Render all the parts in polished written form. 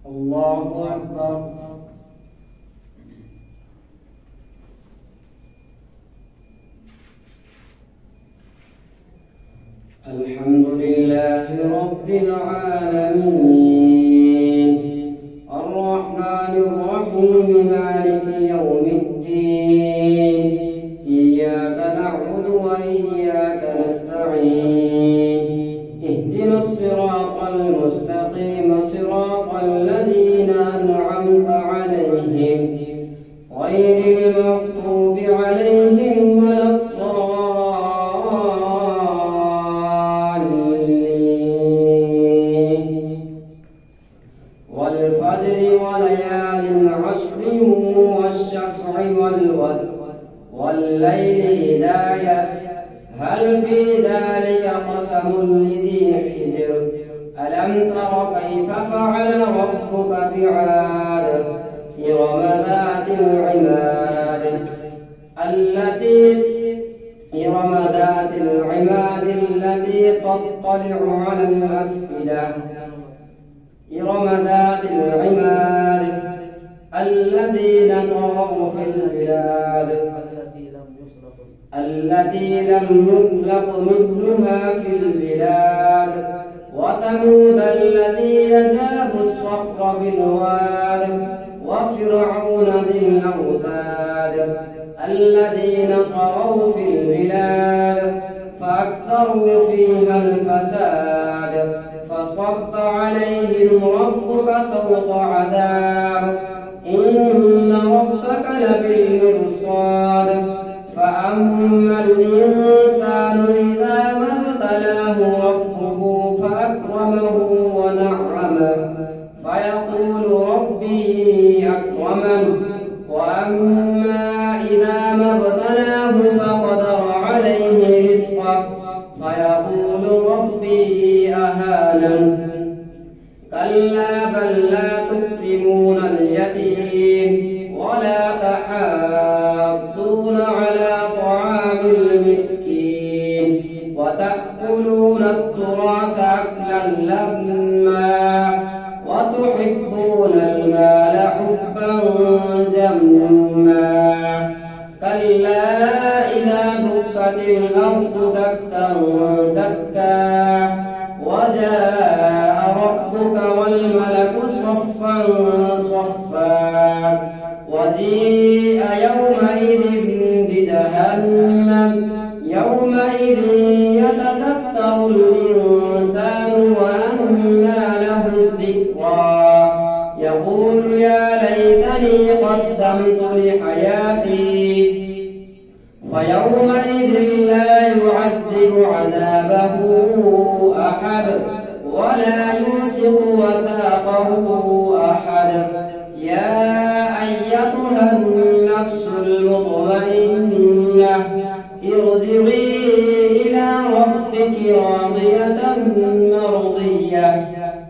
الله أكبر. الحمد لله رب العالمين الرحمن الرحيم مالك يوم الدين إياك نعبد وإياك نستعين اهدنا الصراط المستقيم صراط الذين أنعمت عليهم غير المغضوب عليهم ولا الضالين. والفجر وليال عشر والشفع والوتر والليل إذا يسر هل في ذلك قسم لذي حجر ألم تر كيف فعل ربك بعاد إرم ذات العماد التي تطلع على الأفئدة إرم ذات العماد الذين طغوا في البلاد التي لم يخلق مثلها في البلاد وثمود الذين جابوا الصخر بالواد وفرعون ذي الأوتاد الذين طغوا في البلاد فأكثروا فيها الفساد فصب عليهم ربك سوط عذاب إن ربك لبالمرصاد فأما الإنسان إذا ما ابتلاه ربه فأكرمه ونعمه فيقول ربي أكرمن وأما إذا ما ابتلاه فقدر عليه رزقه فيقول ربي أهانن كلا بل لا تكرمون اليتيم ولا تحاضون على طعام المسكين وتأكلون التراث أكلا لما وتحبون المال حبا جما كلا إذا دكت الأرض دكا دكا وجاء ربك والملك صفا صفا وجيء يومئذ بجهنم يومئذ يتذكر الإنسان وأنى له الذكرى يقول يا ليتني قدمت لحياتي فيومئذ لا يعذب عذابه أحد ولا يوثق وثاقه أحد يا أيتها النفس المطمئنة ارجعي إلى ربك راضية مرضية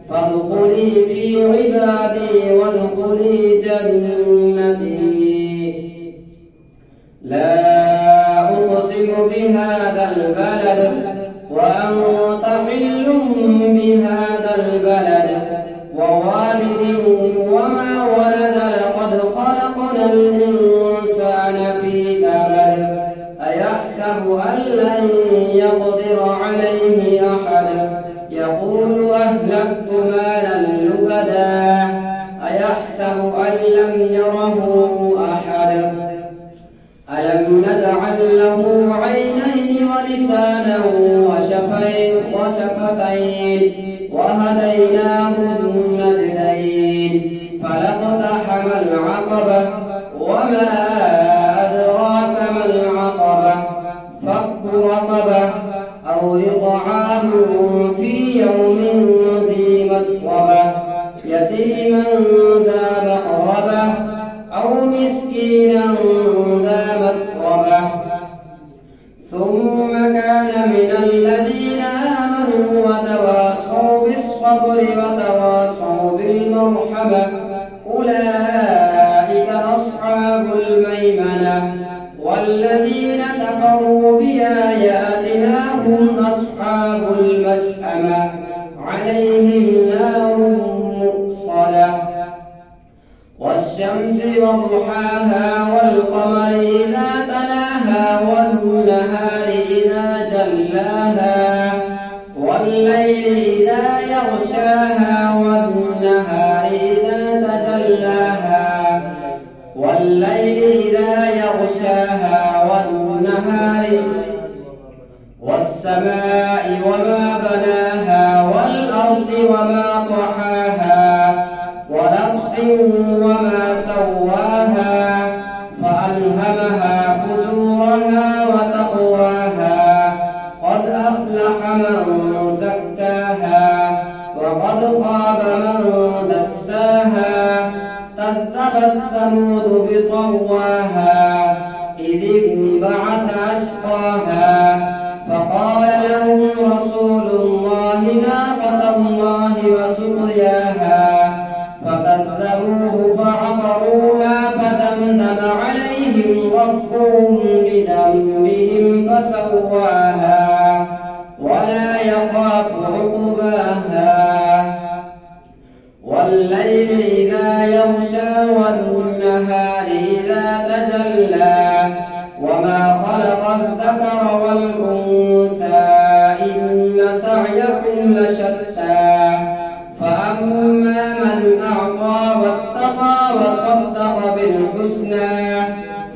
فادخلي في عبادي وادخلي جنتي لا أقسم بهذا البلد وأنت حل بهذا البلد ووالد وما ولد لقد خلقنا الإنسان في كبد أيحسب أن لن يقدر عليه أحد يقول أهلكت مالا لبدا أيحسب أن لم يره أحد ألم نجعل له عينين ولسانا وشفتين وهديناه النجدين فلاقتحم العقبة وما أدراك ما العقبة فك رقبة أو إطعام في يوم ذي مسغبة يتيما ذا مقربة أو مسكينا ذا متربة ثم كان من الذين آمنوا وتواصوا بالصبر وتواصوا بالمرحمة أولئك أصحاب الميمنة والذين كفروا بآياتنا هم أصحاب المشأمة عليهم نار مؤصدة. والشمس وضحاها والقمر إذا تلاها والنهار إذا جلاها والليل إذا يغشاها والنهار إذا تجلاها والليل إذا يغشاها والنهار والسماء وما بناها والأرض وما طحاها ونفس وما سواها فألهمها فجورها وتقواها قد أفلح من زكاها وقد خاب من دساها كذبت ثمود بطغواها إذ انبعث أشقاها فقال لهم رسول الله ناقة الله وسقياها فكذبوه فعقروها فدمدم عليهم ربهم بذنبهم فسواها ولا يخاف عقباها والليل إذا يغشى والنهار إذا تجلى وما خلق الذكر والأنثى إن سعيكم لشتى فأما من أعطى واتقى وصدق بالحسنى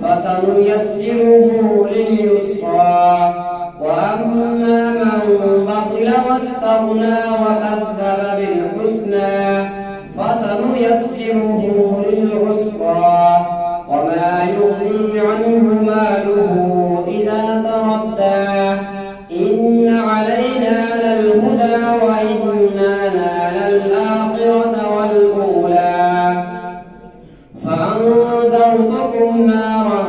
فسنيسره لليسرى وأما من بخل واستغنى وكذب بالحسنى فسنيسره للعسرى وما يغني عنه ماله إذا تردى إن علينا للهدى وإن لنا للآخرة والأولى فأنذرتكم نارا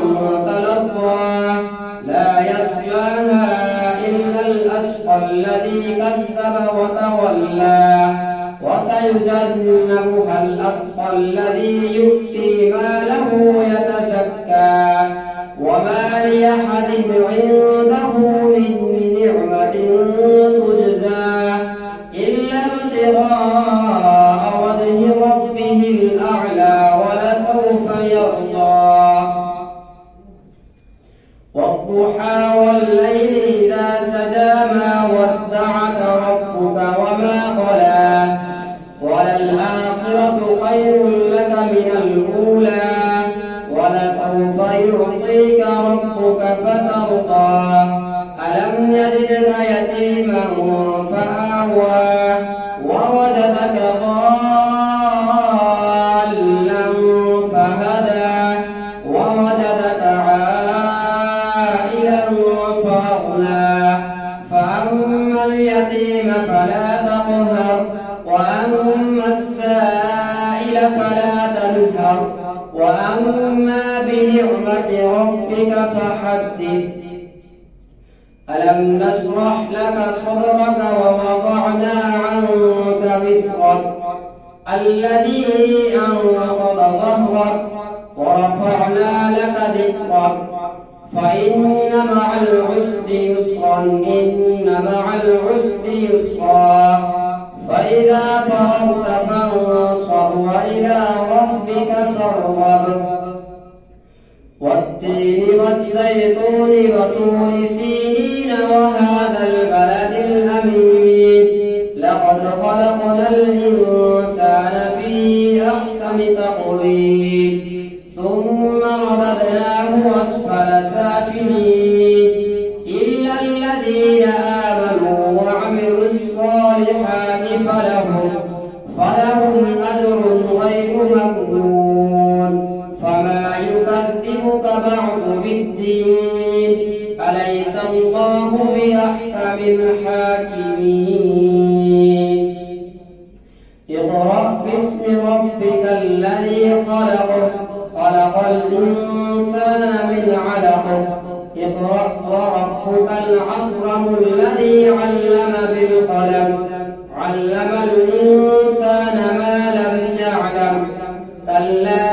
تلظى لا يصلاها إلا الأشقى الذي كذب وتولى وسيجنبها الأتقى الذي يؤتي ماله يتزكى وما لأحد عنده من نعمة تجزى إلا ابتغاء وجه ربه الأعلى ولسوف يرضى والضحى والليل إذا سجى ما ودعك ربك وما قلى وللآخرة خير لك من الأولى ولسوف يعطيك ربك فترضى ألم يجدك يتيما فآوى ووجدك ضالا فهدى ووجدك عائلا فأغنى فأما اليتيم فلا تقهر وأما السائل فلا تنهر وأما بنعمة ربك فحدث ألم نشرح لك صدرك ووضعنا عنك وزرك الذي أنقض ظهرك ورفعنا لك ذكرك فإن مع العسر يسرا إن مع العسر يسرا فإذا فرغت فانصب وإلى ربك فارغب والتين والزيتون وطور سينين وهذا البلد الأمين لقد خلقنا الإنسان في أحسن تقويم ثم رددناه أسفل سافلين إلا الذين آمنوا وعملوا الصالحات فلهم أجر غير ممنون فما يكذبك بعد بالدين أليس الله بأحكم الحاكمين اقرأ باسم ربك الذي خلق الإنسان من علق اقرأ وربك الأكرم الذي علم بالقلم علم الإنسان ما لم يعلم كلا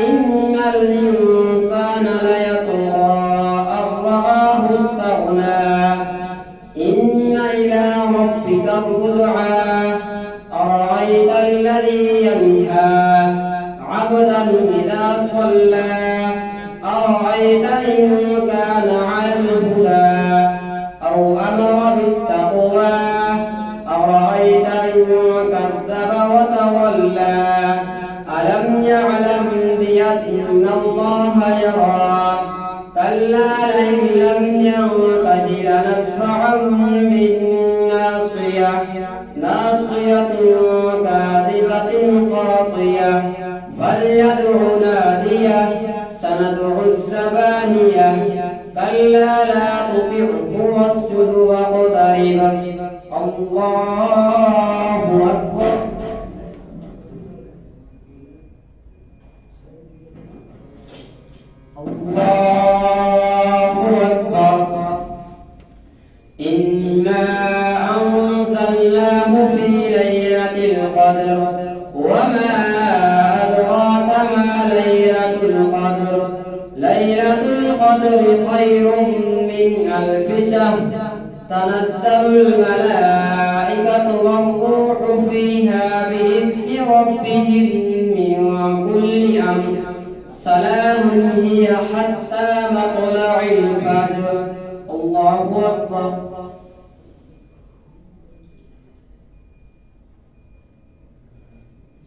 إن الإنسان ليطغى أن رآه استغنى إن إلى ربك الرجعى أرأيت الذي ينهى عبدا إذا صلى أرأيت إن كان على الهدى أو أمر بالتقوى أرأيت إن كذب وتولى ألم يعلم بأن الله يرى كلا لئن لم ينته لنسفعا بالناصية ناصية كاذبة خاطية فليدع ناديه سندع الزبانية كلا لا تطعه واسجد واقترب الله أكبر الله أكبر إنا أنزلناه في ليلة القدر وما أدراك ما ليلة القدر ليلة القدر خير من 1000 شهر تنزل الملائكة والروح فيها بإذن ربهم من كل أمر سلام هي حتى مطلع الفجر الله أكبر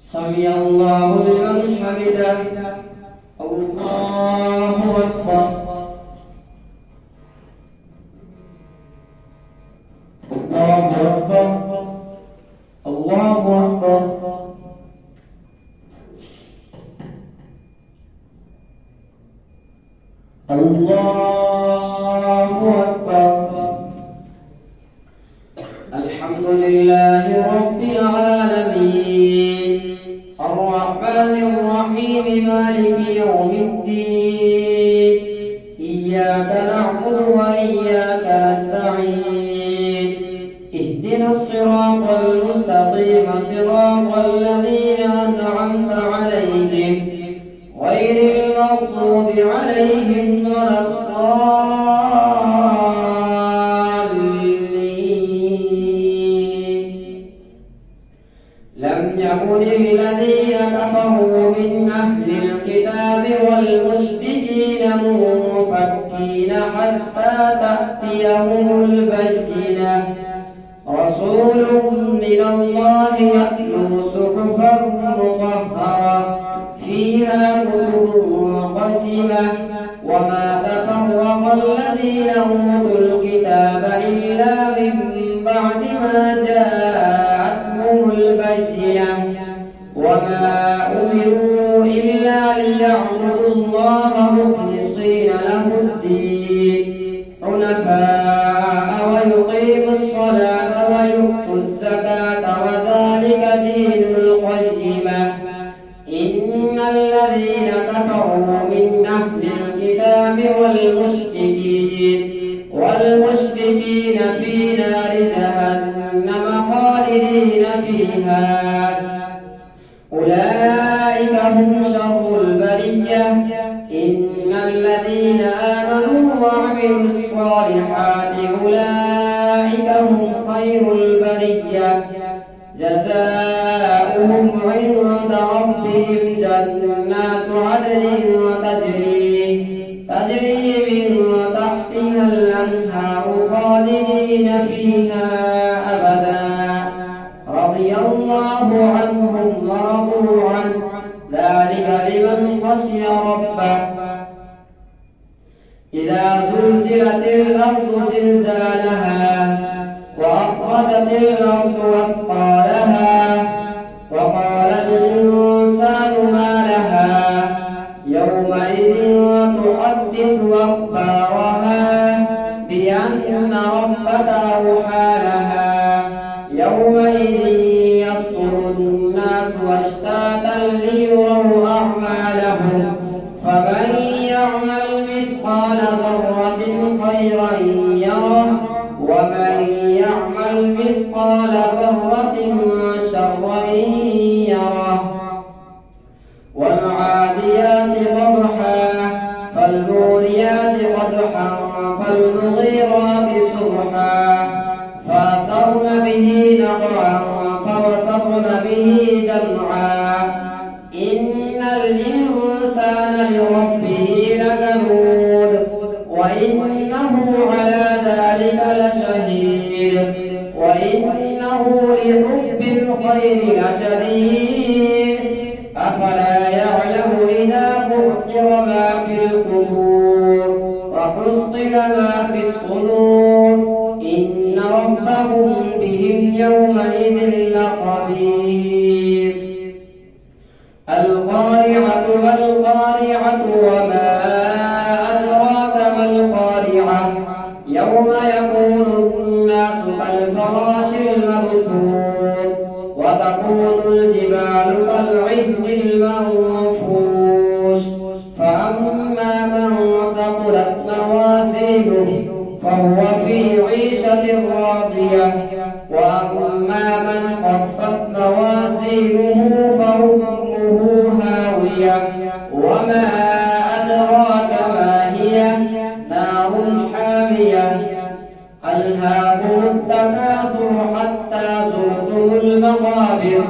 سمع الله لمن حمده الله أكبر الله أكبر الله أكبر الله أكبر الحمد لله رب العالمين الرحمن الرحيم مالك يوم الدين إياك نعبد وإياك نستعين اهدنا الصراط المستقيم صراط الذين أنعمت عليهم غير المغضوب عليهم ولا الضالين لم يكن الذين كفروا من أهل الكتاب والمشركين منفكين حتى تأتيهم البينة رسول من الله يتلو صحفا مطهرة فيها كتب قيمة وما تفرق الذين أوتوا الكتاب إلا من بعد ما جاءتهم البينة وما أمروا إلا ليعبدوا الله مخلصين له الدين حنفاء ويقيموا الصلاة ويؤتوا الزكاة وذلك دين القيمة إن الذين كفروا من أهل الكتاب والمشركين في نار جهنم خالدين فيها أولئك هم شر البرية إن الذين آمنوا وعملوا الصالحات أولئك هم خير البرية جزاؤهم عند ربهم جنات عدن تجري من تحتها الأنهار خالدين فيها أبدا رضي الله عنهم ورضوا عنه ذلك لمن خشي ربه إذا زلزلت الأرض زلزالها وأخرجت الأرض أثقالها وقال الإنسان ما لها يومئذ تحدث أخبارها بأن ربك أوحى لها يومئذ يصدر الناس أشتاتا ليروا أعمالهم فمن يعمل مثقال ذرة خيرا يره ومن يعمل مثقال ذرة شرا يره والعاديات ضبحا فالموريات قدحا فالمغيرات صبحا فأثرن به نقعا فوسطن به جمعا إن الإنسان لربه لكنود وإنه على ذلك لشهيد وإنه لحب الخير لشديد أفلا يعلم إذا بعثر ما في القبور وحصل ما في الصدور إن ربهم بهم يومئذ لخبير القارعة ما القارعة وما أدراك ما القارعة يوم يكون الناس كالفراش المبثوث وتكون الجبال كالعهن المنفوش فأما من ثقلت موازينه فهو في عيشة راضية وأما من خفت موازينه فأمه هاوية وما أدراك ما هي نار حامية ألهاكم التكاثر حتى زرتم المقابر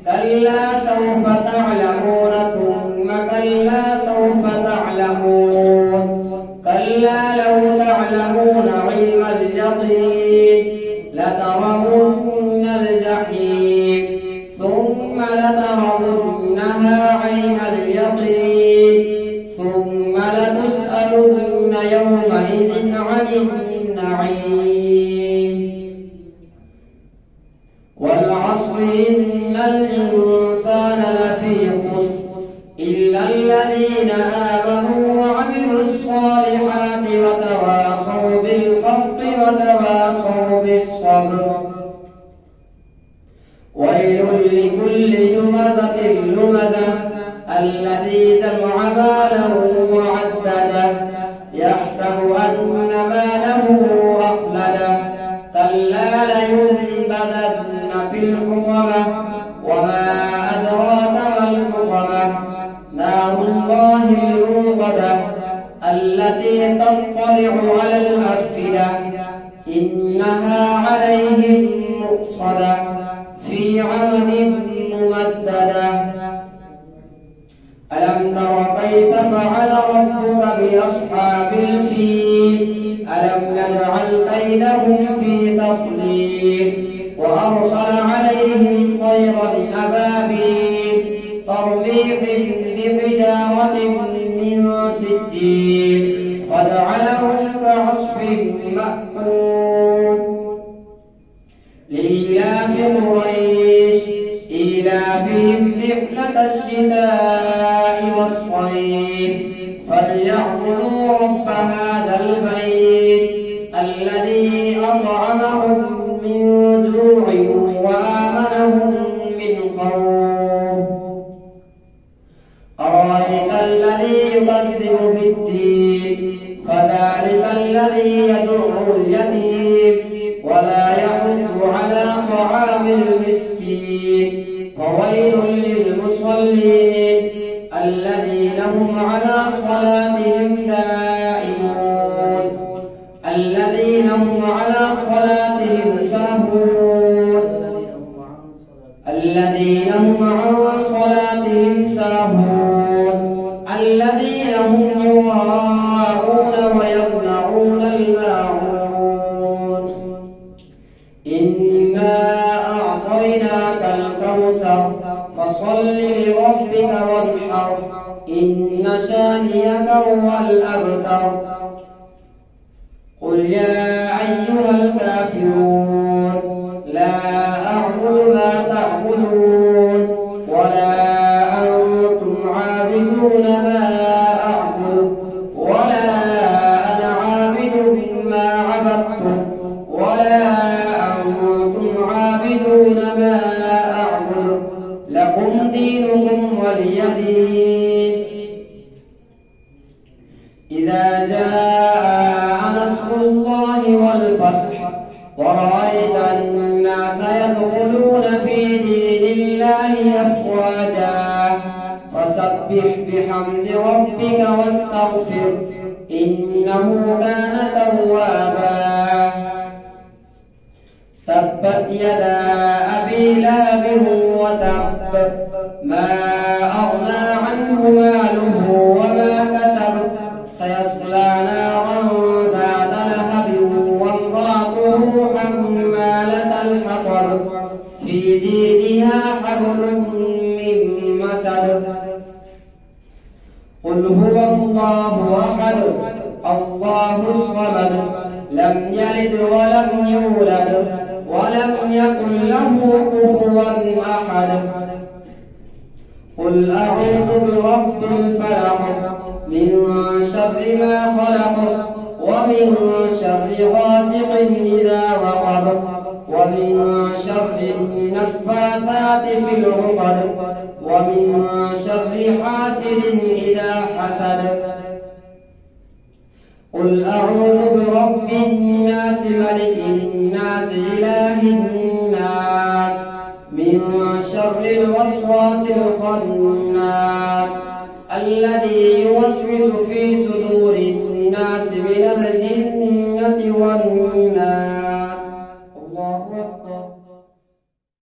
كلا سوف تعلمون ثم كلا سوف تعلمون كلا لو تعلمون علم اليقين لترون الجحيم ثم لترونها عين اليقين ثم لتسألن يومئذ عن النعيم والعصر إن الإنسان لفي خسر إلا الذين آمنوا وعملوا الصالحات وتواصوا بالحق وتواصوا بالصبر ويل لكل همزة لمزة الذي جمع ماله وعدده يحسب أن ماله أخلده كلا لينبذن في الحطمة وما أدراك ما الحطمة نار الله الموقدة التي تطلع على الأفئدة إنها عليهم مؤصدة في عمد ممددة ألم تر كيف فعل ربك بأصحاب الفيل ألم نجعل كيدهم في تضليل وأرسل عليهم طيرا أبابيل ترميهم بحجارة من سجيل فجعلهم كعصف مأكول لإيلاف قريش إيلافهم رحلة الشتاء والصيف فليعبدوا رب هذا البيت الذي أطعمهم من جوع وآمنهم من خوف أرأيت الذي يكذب بالدين فذلك الذي يدعو اليتيم ولا يحض على طعام المسكين فويل للمصلين الذين هم على صلاتهم دائمون الذين هم على صلاتهم ساهون الذين هم عن صلاتهم ساهون الذين هم يراءون ويمنعون الماعون إنا أعطيناك الكوثر فصل لربك وانحر إن شانئك هو الأبتر قل يا أيها الكافرون لا أعبد ما تعبدون ولا أنتم عابدون ما أعبد ولا أنا عابد ما عبدتم ولا أنتم عابدون ما أعبد لكم دينكم ولي دين إذا جاء نصر الله والفتح ورأيت الناس يدخلون في دين الله أفواجا فسبح بحمد ربك واستغفر إنه كان توابا تبت يدا أبي لهب وتب ما أغنى عنه ماله وما حبل من مسد. قل هو الله أحد الله الصمد لم يلد ولم يولد ولم يكن له كفوا أحد. قل أعوذ برب الفلق من شر ما خلق ومن شر غاسق إذا وقب ومن شر النفاثات في العقد ومن شر حاسد إذا حسد. قل أعوذ برب الناس ملك الناس إله الناس من شر الوسواس الخناس الذي يوسوس في صدور